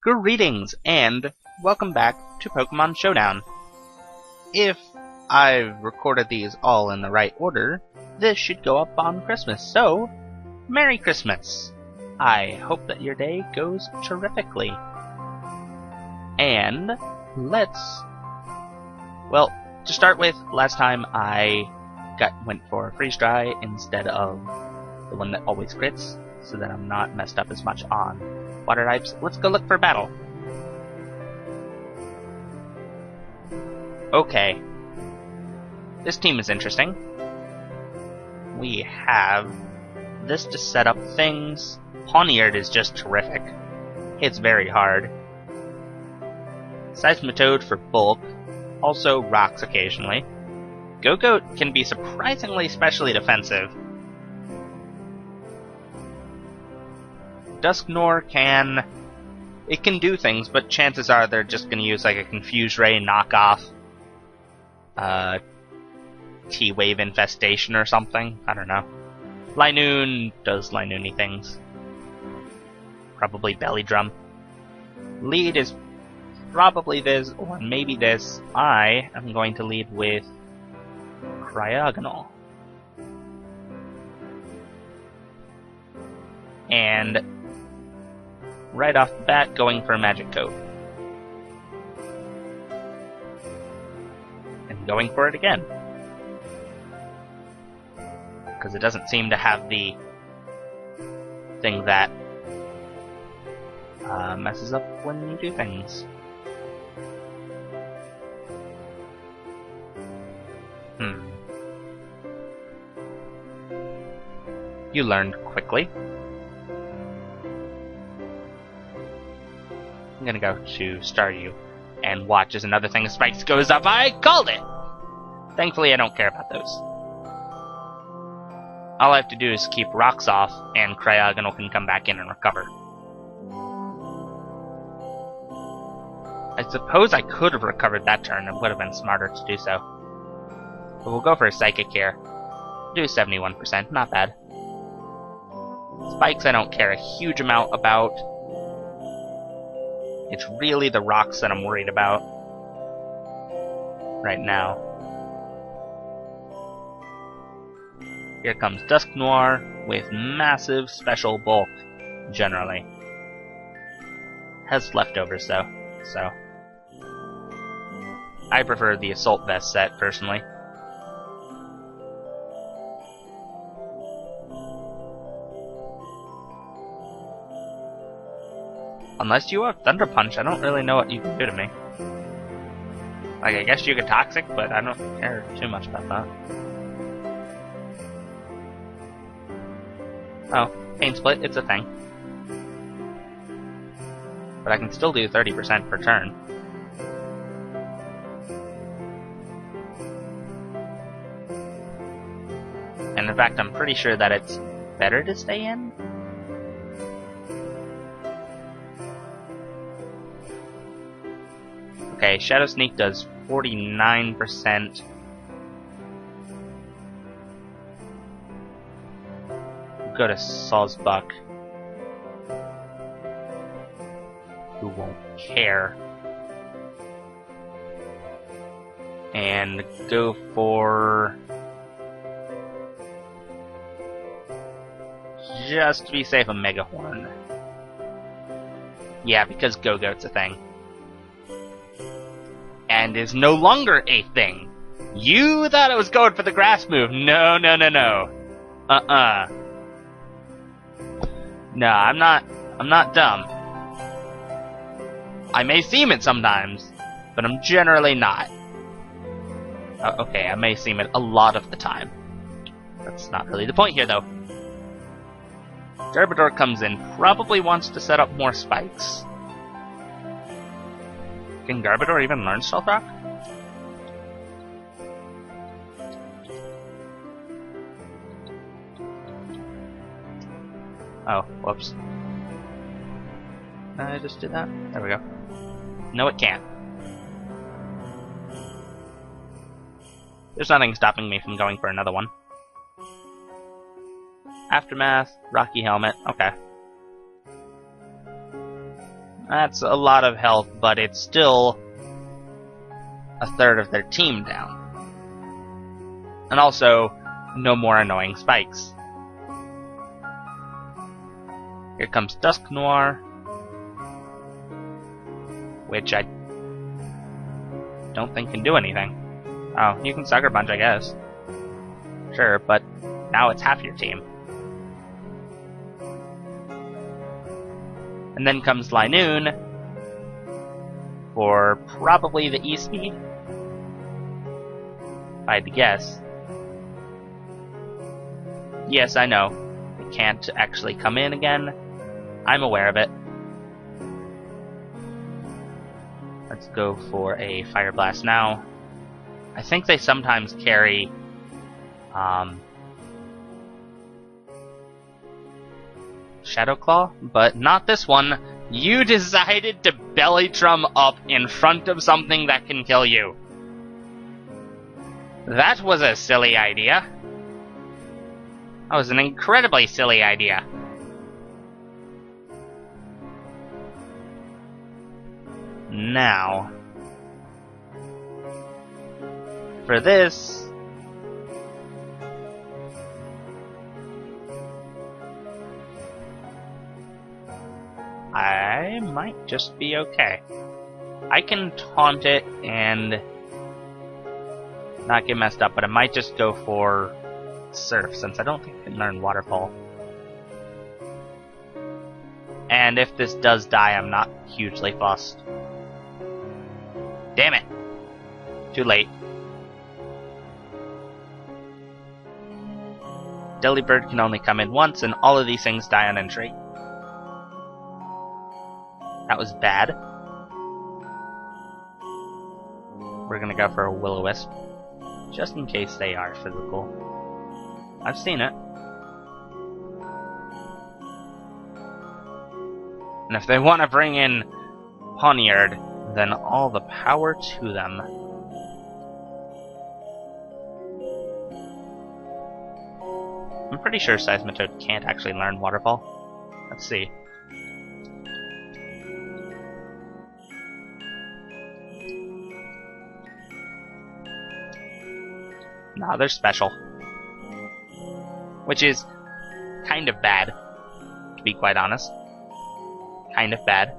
Greetings, and welcome back to Pokemon Showdown. If I've recorded these all in the right order, this should go up on Christmas, so Merry Christmas! I hope that your day goes terrifically. And well, to start with, last time I went for Freeze Dry instead of the one that always crits, so that I'm not messed up as much on water types. Let's go look for battle. Okay. This team is interesting. We have this to set up things. Pawniard is just terrific. Hits very hard. Seismitoad for bulk. Also rocks occasionally. Go-Goat can be surprisingly specially defensive. Dusknoir can do things, but chances are they're just going to use like a Confuse Ray knockoff T-Wave Infestation or something. I don't know. Linoon does Linoony things. Probably Belly Drum. Lead is probably this, or maybe this. I am going to lead with Cryogonal. And right off the bat, going for a Magic Coat. And going for it again. Because it doesn't seem to have the thing that messes up when you do things. You learned quickly. I'm gonna go to Staryu and watch as another thing of spikes goes up. I called it! Thankfully, I don't care about those. All I have to do is keep rocks off, and Cryogonal can come back in and recover. I suppose I could have recovered that turn. It would have been smarter to do so. But we'll go for a Psychic here. Do 71%, not bad. Spikes I don't care a huge amount about. It's really the rocks that I'm worried about right now. Here comes Dusknoir with massive special bulk, generally. Has leftovers though, so I prefer the Assault Vest set, personally. Unless you have Thunder Punch, I don't really know what you can do to me. Like, I guess you could Toxic, but I don't care too much about that. Oh, Pain Split, it's a thing. But I can still do 30% per turn. And in fact, I'm pretty sure that it's better to stay in. Okay, Shadow Sneak does 49%. Go to Sawsbuck, who won't care. And go for... just to be safe, a Mega Horn. Yeah, because Go-Goat's a thing. And is no longer a thing. You thought I was going for the grass move. No, no, no, no. No, I'm not dumb. I may seem it sometimes, but I'm generally not. Okay, I may seem it a lot of the time. That's not really the point here, though. Garbodor comes in, probably wants to set up more spikes. Can Garbodor even learn Stealth Rock? Oh, whoops. Did I just do that? There we go. No, it can't. There's nothing stopping me from going for another one. Aftermath, Rocky Helmet, okay. That's a lot of health, but it's still a third of their team down. And also, no more annoying spikes. Here comes Dusk Noir, which I don't think can do anything. Oh, you can Sucker Punch, I guess. Sure, but now it's half your team. And then comes Linoon for probably the E-Speed, if I had to guess. Yes, I know. It can't actually come in again. I'm aware of it. Let's go for a Fire Blast now. I think they sometimes carry Shadow Claw, but not this one. You decided to belly drum up in front of something that can kill you. That was a silly idea. That was an incredibly silly idea. Now, for this, I might just be okay. I can taunt it and not get messed up, but I might just go for Surf, since I don't think I can learn Waterfall. And if this does die, I'm not hugely fussed. Damn it! Too late. Delibird can only come in once, and all of these things die on entry. That was bad. We're gonna go for a Will-O-Wisp, just in case they are physical. I've seen it. And if they want to bring in Poniard, then all the power to them. I'm pretty sure Seismitoad can't actually learn Waterfall. Let's see. Nah, they're special. Which is kind of bad, to be quite honest. Kind of bad.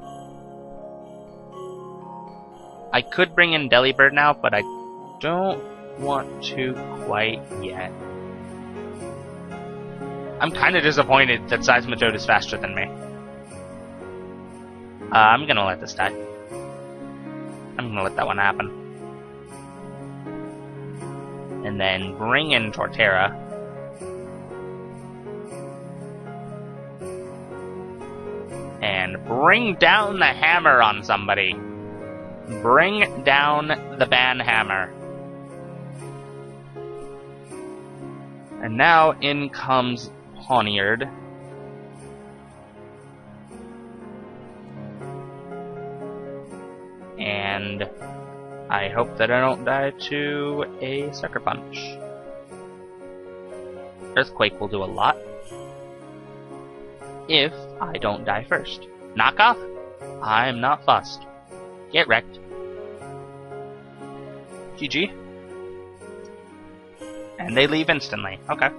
I could bring in Delibird now, but I don't want to quite yet. I'm kind of disappointed that Seismitoad is faster than me. I'm gonna let this die. I'm gonna let that one happen. And then bring in Torterra. And bring down the hammer on somebody. Bring down the Ban Hammer. And now in comes Poniard. And I hope that I don't die to a Sucker Punch. Earthquake will do a lot. If I don't die first. Knockoff? I'm not fussed. Get wrecked. GG. And they leave instantly. Okay.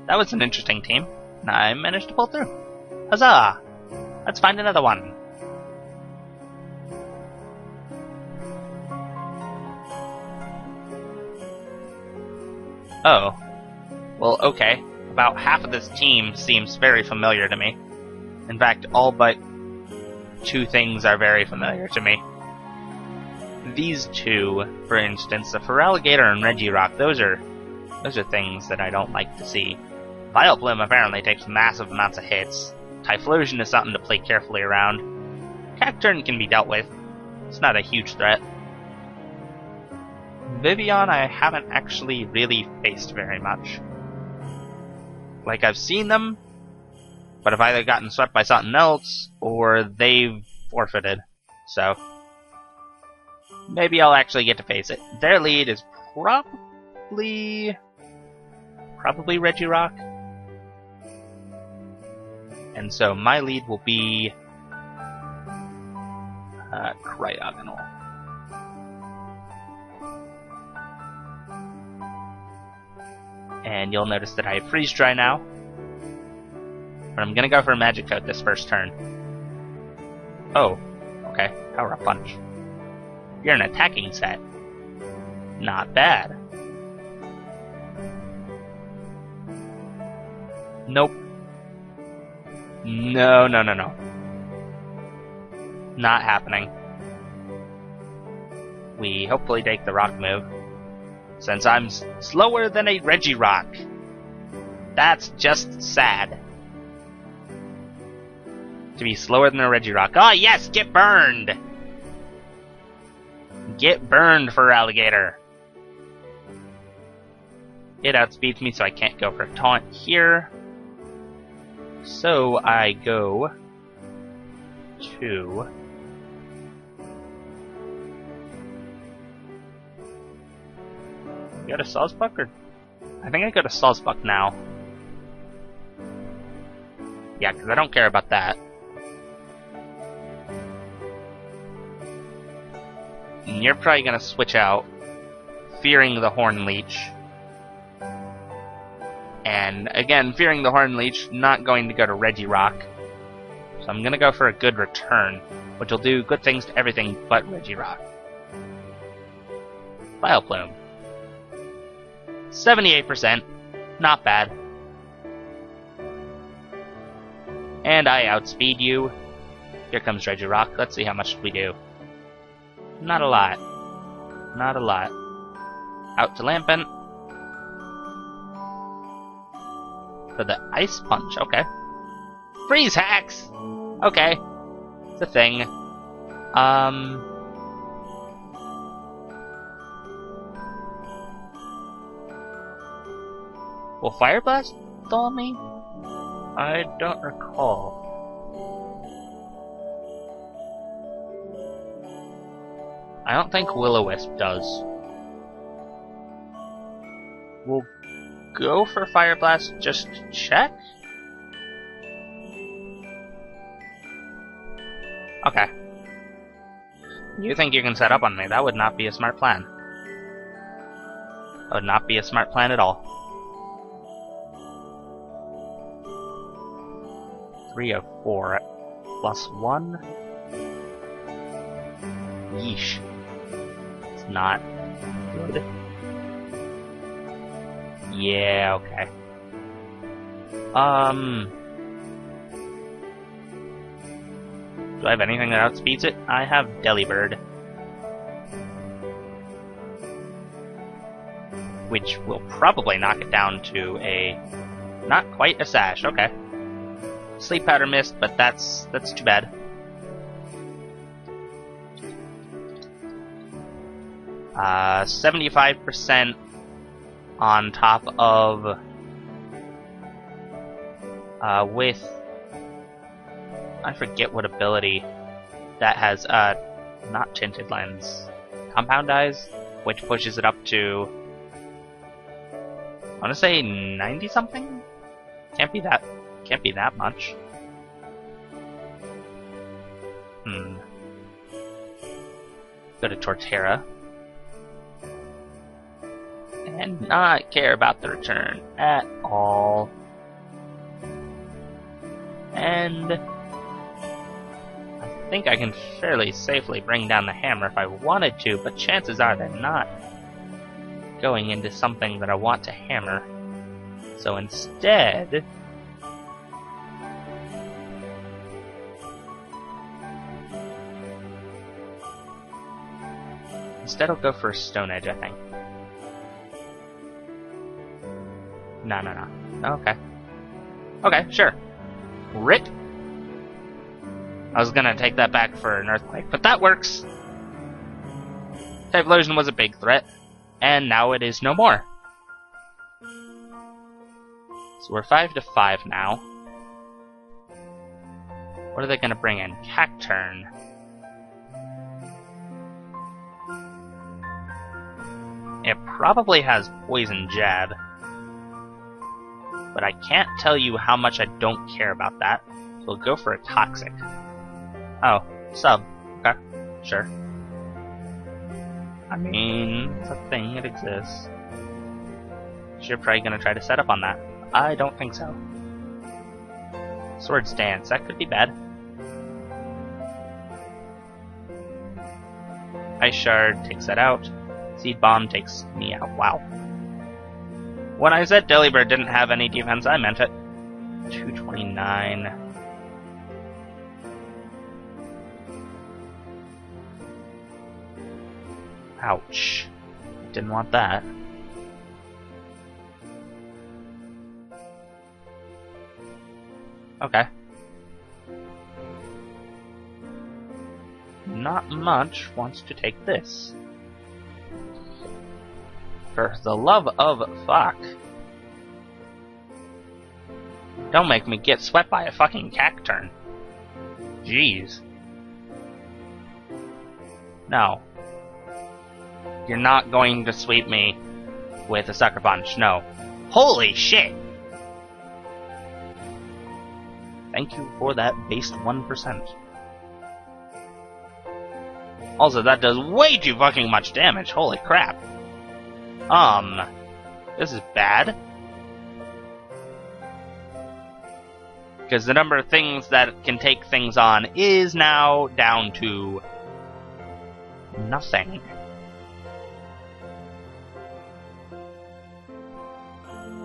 That was an interesting team. I managed to pull through. Huzzah! Let's find another one. Oh. Well, okay. About half of this team seems very familiar to me. In fact, all but 2 things are very familiar to me. These 2, for instance, the Feraligatr and Regirock, those are things that I don't like to see. Vileplume apparently takes massive amounts of hits. Typhlosion is something to play carefully around. Cacturne can be dealt with. It's not a huge threat. Vivillon I haven't actually really faced very much. Like, I've seen them, but I've either gotten swept by something else, or they've forfeited. So, maybe I'll actually get to face it. Their lead is probably Regirock. And so my lead will be cryogonal. And you'll notice that I have freeze dry now. But I'm gonna go for a magic coat this first turn. Oh, okay. Power up punch. You're an attacking set. Not bad. Nope. No. Not happening. We hopefully take the rock move. Since I'm slower than a Regirock. That's just sad. To be slower than a Regirock. Oh yes, get burned! Get burned for Alligator. It outspeeds me, so I can't go for a taunt here. So I go to... Go to Salzbuck, or... I think I go to Salzbuck now. Yeah, because I don't care about that. And you're probably gonna switch out, fearing the Horn Leech. And again, fearing the Horn Leech, not going to go to Regirock. So I'm gonna go for a good return, which will do good things to everything but Regirock. Vileplume. 78%. Not bad. And I outspeed you. Here comes Regirock. Let's see how much we do. Not a lot. Not a lot. Out to Lampent. For the Ice Punch. Okay. Freeze Hacks! Okay. It's a thing. Will Fire Blast stall me? I don't recall. I don't think Will-O-Wisp does. We'll go for Fire Blast just to check? Okay. You think you can set up on me? That would not be a smart plan. That would not be a smart plan at all. 304 plus 1. Yeesh. It's not good. Yeah, okay. Do I have anything that outspeeds it? I have Delibird. Which will probably knock it down to a... not quite a Sash, okay. Sleep Powder missed, but that's too bad. Uh, 75% on top of with I forget what ability that has not Tinted Lens, Compound Eyes, which pushes it up to I want to say 90 something. Can't be that much. Go to Torterra. And not care about the return at all. And I think I can fairly safely bring down the hammer if I wanted to, but chances are they're not going into something that I want to hammer. So instead... I'll go for a Stone Edge, I think. No. Okay. Okay, sure. Rit. I was gonna take that back for an Earthquake, but that works. Typhlosion was a big threat, and now it is no more. So we're 5-5 now. What are they gonna bring in? Cacturn. It probably has Poison Jab. But I can't tell you how much I don't care about that. So we'll go for a Toxic. Oh, sub. Okay. Sure. I mean, it's a thing, it exists. You're probably gonna try to set up on that. I don't think so. Swords Dance, that could be bad. Ice Shard takes that out. Seed Bomb takes me out. Wow. When I said Delibird didn't have any defense, I meant it. 229. Ouch. Didn't want that. Okay. Not much wants to take this. For the love of fuck. Don't make me get swept by a fucking Cacturn. Jeez. No. You're not going to sweep me with a Sucker Punch, no. Holy shit! Thank you for that based 1%. Also, that does way too fucking much damage, holy crap. This is bad. Because the number of things that can take things on is now down to nothing.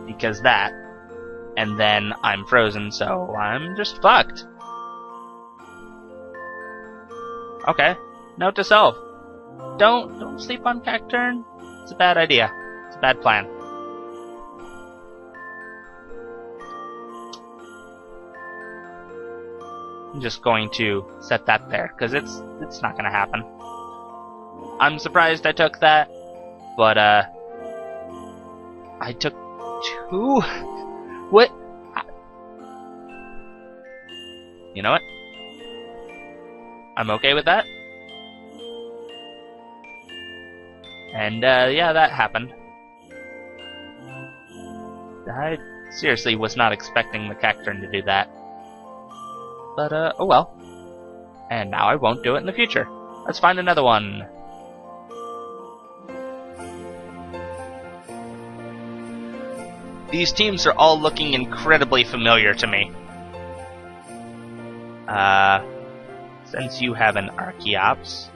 Because that, and then I'm frozen, so I'm just fucked. Okay, note to self. Don't sleep on Cacturn. It's a bad idea. It's a bad plan. I'm just going to set that there, because it's not gonna happen. I'm surprised I took that, but I took 2? What? You know what? I'm okay with that. And yeah, that happened. I seriously was not expecting the Cacturn to do that. But oh well. And now I won't do it in the future. Let's find another one. These teams are all looking incredibly familiar to me. Since you have an Archeops,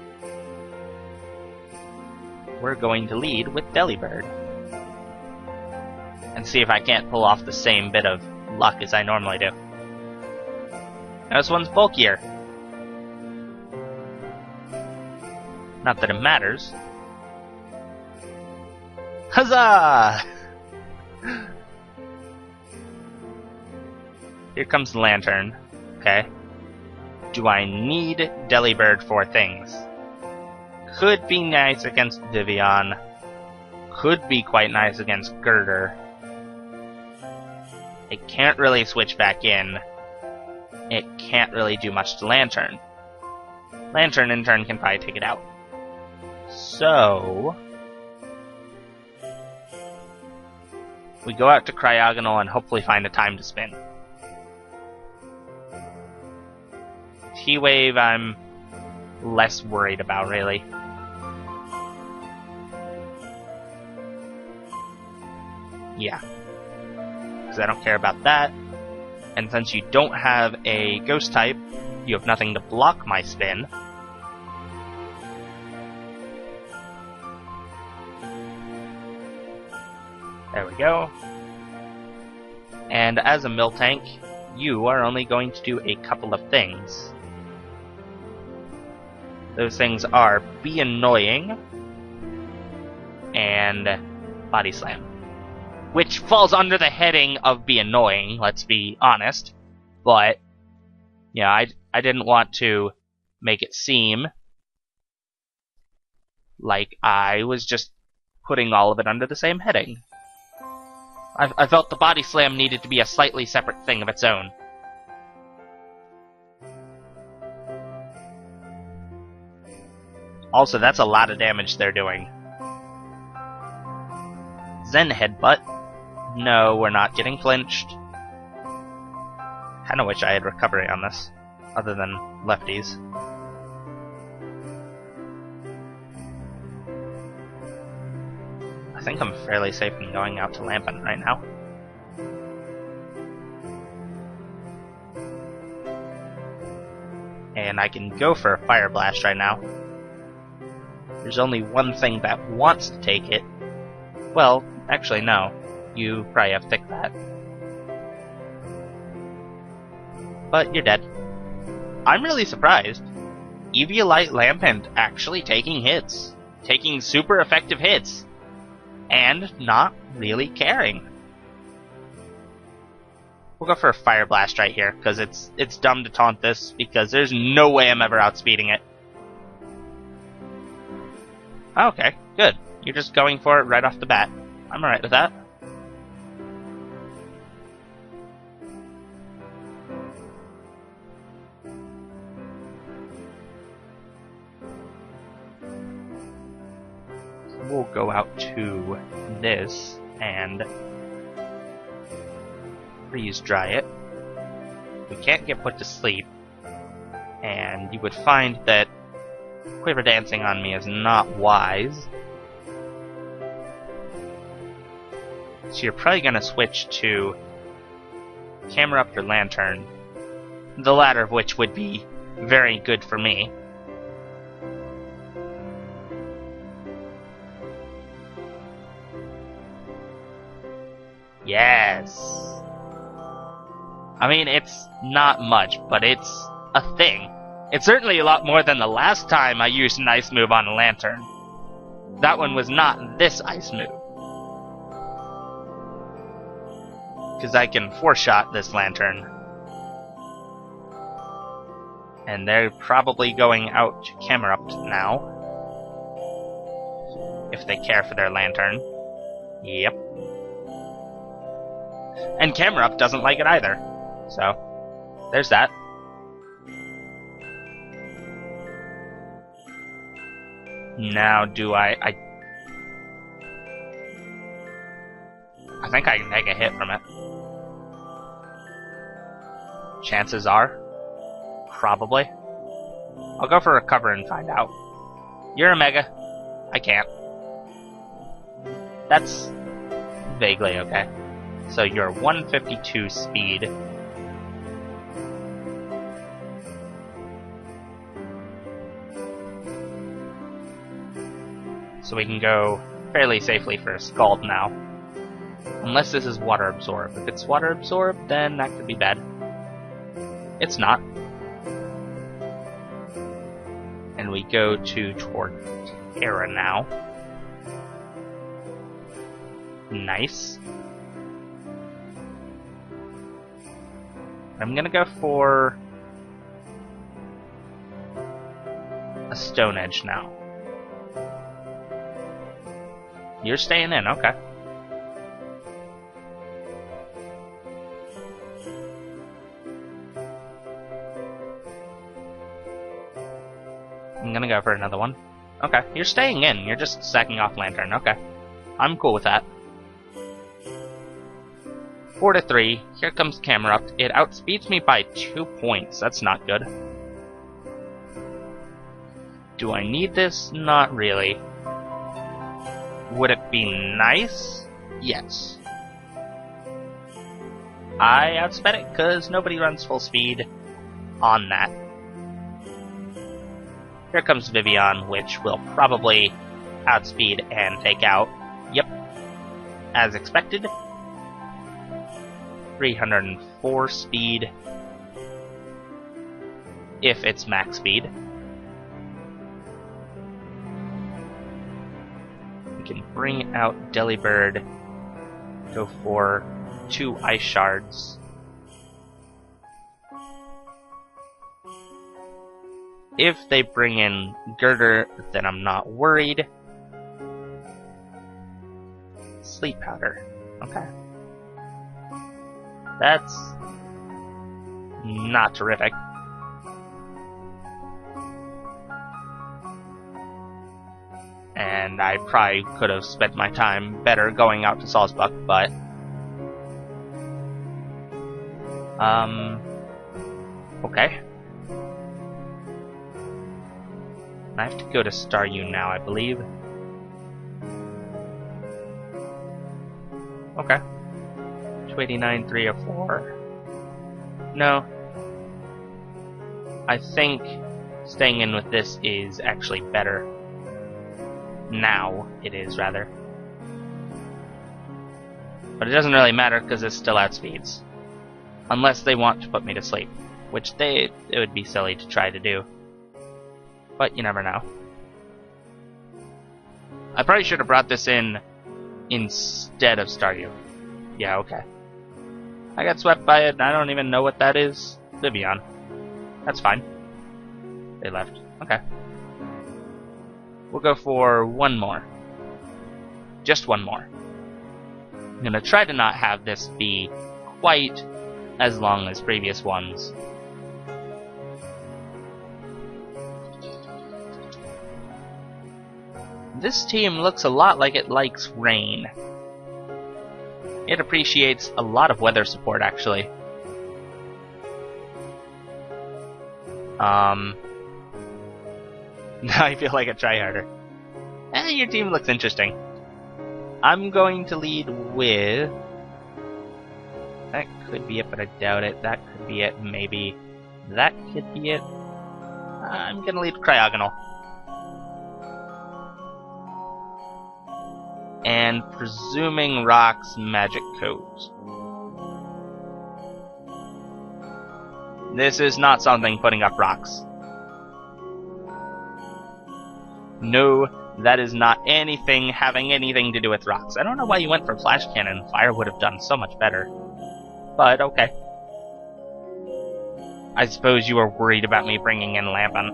we're going to lead with Delibird. And see if I can't pull off the same bit of luck as I normally do. Now this one's bulkier. Not that it matters. Huzzah! Here comes the Lantern. Okay. Do I need Delibird for things? Could be nice against Vivian. Could be quite nice against Girder. It can't really switch back in. It can't really do much to Lantern. Lantern in turn can probably take it out. So we go out to Cryogonal and hopefully find a time to spin. T-Wave I'm less worried about, really. Yeah. Because I don't care about that. And since you don't have a Ghost type, you have nothing to block my spin. There we go. And as a Miltank, you are only going to do a couple of things. Those things are Be Annoying and Body Slam. Which falls under the heading of Be Annoying, let's be honest. But, yeah, I didn't want to make it seem like I was just putting all of it under the same heading. I felt the Body Slam needed to be a slightly separate thing of its own. Also, that's a lot of damage they're doing. Zen Headbutt. No, we're not getting flinched. Kinda wish I had recovery on this, other than lefties. I think I'm fairly safe in going out to Lampent right now. And I can go for a Fire Blast right now. There's only one thing that wants to take it. Well, actually no. You probably have Thick Bat. But you're dead. I'm really surprised. Eviolite Lampent actually taking hits. Taking super effective hits. And not really caring. We'll go for a Fire Blast right here, because it's dumb to taunt this, because there's no way I'm ever outspeeding it. Okay, good. You're just going for it right off the bat. I'm alright with that. We'll go out to this and freeze dry it. We can't get put to sleep, and you would find that Quiver Dancing on me is not wise. So you're probably going to switch to Camera Up or Lantern, the latter of which would be very good for me. Yes! I mean, it's not much, but it's a thing. It's certainly a lot more than the last time I used an ice move on a Lantern. That one was not this ice move. Because I can 4-shot this Lantern. And they're probably going out to Camera Up now. If they care for their Lantern. Yep. And Camera Up doesn't like it either. So, there's that. Now, do I think I can take a hit from it. Chances are. Probably. I'll go for Recover and find out. You're a Mega. I can't. That's vaguely okay. So you're 152 speed. So we can go fairly safely for a Scald now. Unless this is Water Absorb. If it's Water Absorb, then that could be bad. It's not. And we go toward Terra now. Nice. I'm gonna go for a Stone Edge now. You're staying in, okay. I'm gonna go for another one. Okay, you're staying in. You're just sacking off Lantern. Okay. I'm cool with that. 4-3. Here comes Camera Up. It outspeeds me by 2 points. That's not good. Do I need this? Not really. Would it be nice? Yes. I outsped it because nobody runs full speed on that. Here comes Vivian, which will probably outspeed and take out. Yep. As expected. 304 speed. If it's max speed. We can bring out Delibird. Go for 2 Ice Shards. If they bring in Girder, then I'm not worried. Sleep Powder. Okay. That's not terrific. And I probably could have spent my time better going out to Salzbuck, but okay. I have to go to Staryu now, I believe. Okay. 289, 304. No. I think staying in with this is actually better. Now it is, rather. But it doesn't really matter because it still outspeeds. Unless they want to put me to sleep. Which it would be silly to try to do. But you never know. I probably should have brought this in instead of Staryu. Yeah, okay. I got swept by it, and I don't even know what that is. Vivian. That's fine. They left. Okay. We'll go for one more. Just one more. I'm gonna try to not have this be quite as long as previous ones. This team looks a lot like it likes rain. It appreciates a lot of weather support, actually. Now I feel like a tryharder. Your team looks interesting. I'm going to lead with... That could be it, but I doubt it. That could be it, maybe. That could be it. I'm gonna lead Cryogonal. And presuming Rock's magic coat. This is not something putting up rocks. No, that is not anything having anything to do with rocks. I don't know why you went for Flash Cannon. Fire would have done so much better. But, okay. I suppose you were worried about me bringing in Lampent.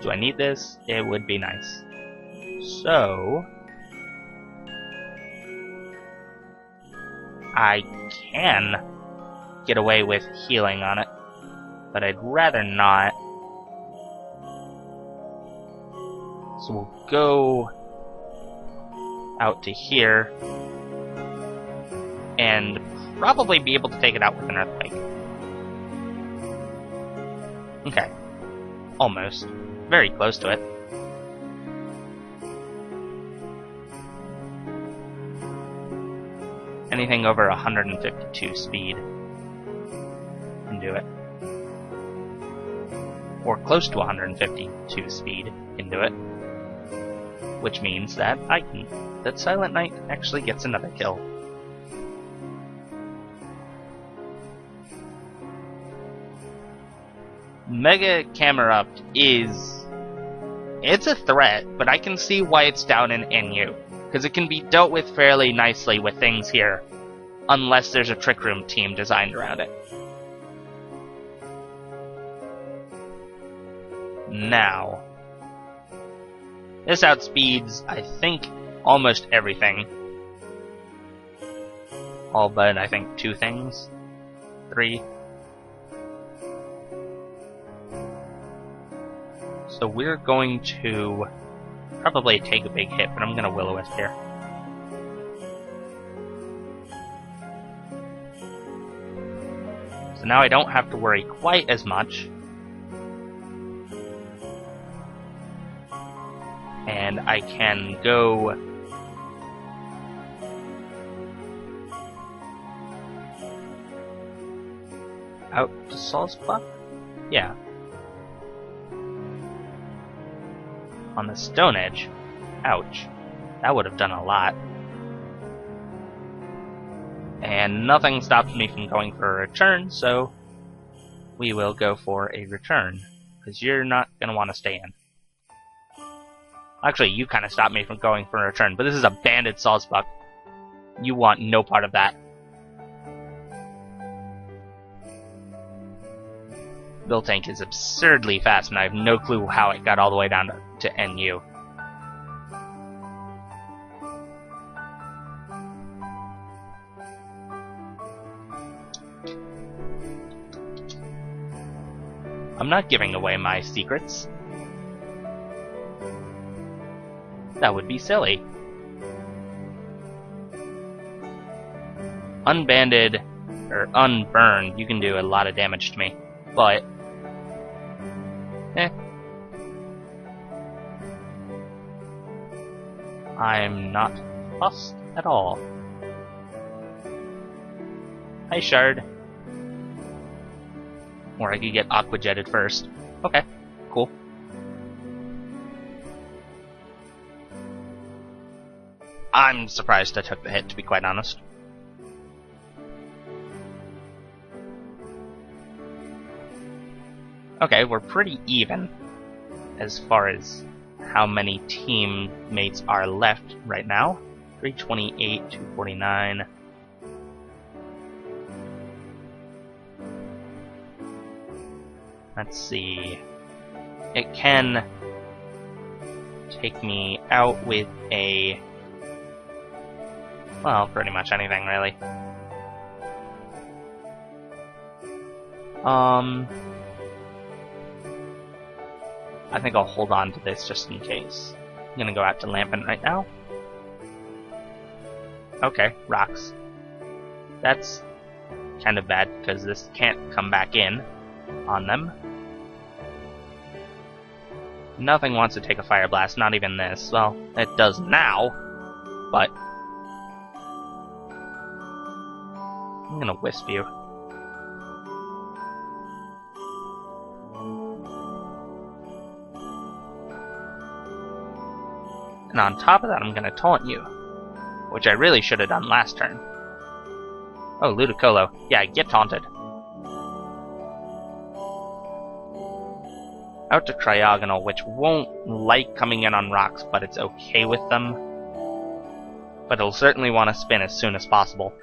Do I need this? It would be nice. So... I can get away with healing on it, but I'd rather not. So we'll go out to here and probably be able to take it out with an Earthquake. Okay. Almost. Very close to it. Anything over 152 speed can do it. Or close to 152 speed can do it. Which means that that Silent Knight actually gets another kill. Mega Camerupt it's a threat, but I can see why it's down in NU. Because it can be dealt with fairly nicely with things here, unless there's a Trick Room team designed around it. Now, this outspeeds, I think, almost everything. All but, I think, 2 things. 3. So we're going to probably take a big hit, but I'm going to Will-O-Wisp here. So now I don't have to worry quite as much. And I can go... out to Salzbuck? Yeah. On the Stone Edge. Ouch. That would have done a lot. And nothing stops me from going for a return, so we will go for a return. Because you're not going to want to stay in. Actually, you kind of stopped me from going for a return, but this is a banded Salzbuck. You want no part of that. Miltank is absurdly fast, and I have no clue how it got all the way down to NU. I'm not giving away my secrets. That would be silly. Unbanded, or unburned, you can do a lot of damage to me, but... I'm not fussed at all. Hi, Shard. Or I could get Aqua Jetted first. Okay, cool. I'm surprised I took the hit, to be quite honest. Okay, we're pretty even as far as how many teammates are left right now. 328, 249. Let's see. It can take me out with a... well, pretty much anything, really. I think I'll hold on to this just in case. I'm gonna go out to Lampent right now. Okay, rocks. That's kind of bad, because this can't come back in on them. Nothing wants to take a Fire Blast, not even this. Well, it does now, but... I'm gonna Wisp you. And on top of that, I'm gonna Taunt you. Which I really should have done last turn. Oh, Ludicolo. Yeah, get taunted. Out to Cryogonal, which won't like coming in on rocks, but it's okay with them. But it'll certainly want to spin as soon as possible.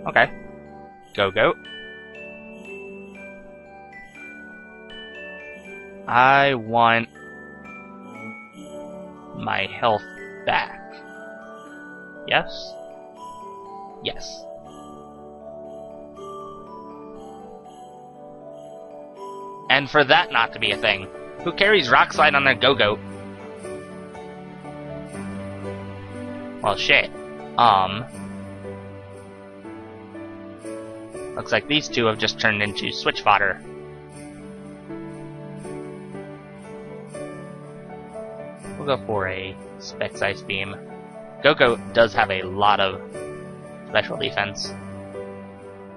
Okay. Go, go. I want my health back. Yes? Yes. And for that not to be a thing, who carries Rock Slide on their Go-Go? Well, shit. Looks like these two have just turned into switch fodder. We'll go for a Specs Ice Beam. Go-Go does have a lot of special defense.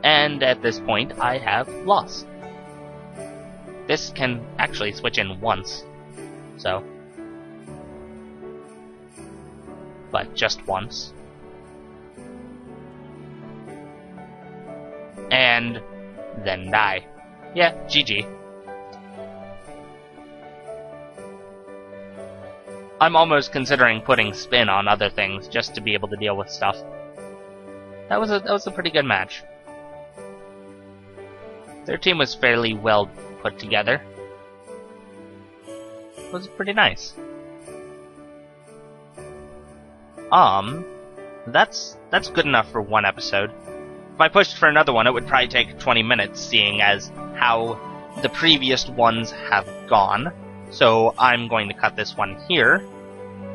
And at this point, I have lost. This can actually switch in once, so. But just once. And then die. Yeah, GG. I'm almost considering putting spin on other things just to be able to deal with stuff. That was a pretty good match. Their team was fairly well put together. It was pretty nice. That's good enough for one episode. If I pushed for another one, it would probably take 20 minutes, seeing as how the previous ones have gone. So I'm going to cut this one here.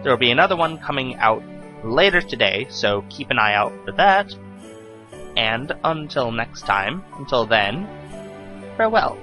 There will be another one coming out later today, so keep an eye out for that. And until next time, until then, farewell.